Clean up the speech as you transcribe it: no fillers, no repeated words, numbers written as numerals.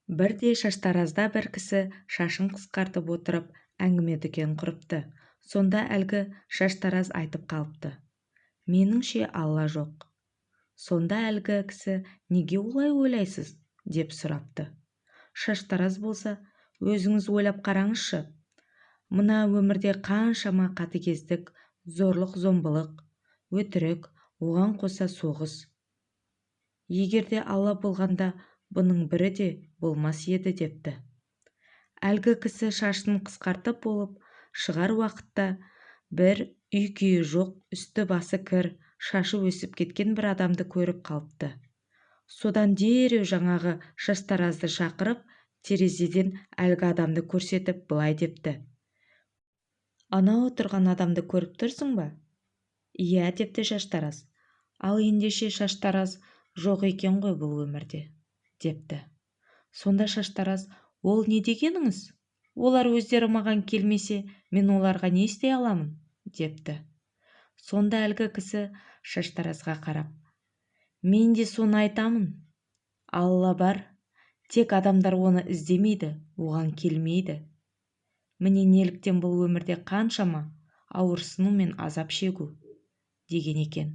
Бірде шаштаразда бір кісі шашын қысқартып отырып әңгіме-дүкен құрыпты. Сонда әлгі шаштараз айтып қалыпты: меніңше Алла жоқ. Сонда әлгі кісі: неге олай ойлайсыз? деп сұрапты. Шаштараз болса: өзіңіз ойлап қараңызшы, мына өмірде қаншама қатыгездік, зорлық-зомбылық, өтірік, оған қоса соғыс. Егерде Алла болғанда бұның бірі де болмас еді депті. Әлгі кісі шашын қысқартып болып шығар уақытта бір үй-күйі жоқ, үсті-басы кір, шашы өсіп кеткен бір адамды көріп қалыпты. Содан дереу жаңағы шаштаразды шақырып, терезеден әлгі адамды көрсетіп былай депті: анау отырған адамды көріп тұрсың ба? Иә, депті шаштараз. Ал ендеше шаштараз жоқ екен ғой бұл өмірде, депті. Сонда шаштараз: ол не дегеніңіз? Олар өздері маған келмесе, мен оларға не істей аламын? депті. Сонда әлгі кісі шаштаразға қарап: мен де соны айтамын. Алла бар, тек адамдар оны іздемейді, оған келмейді. Міне неліктен бұл өмірде қаншама ауырсыну мен азап шегу деген екен.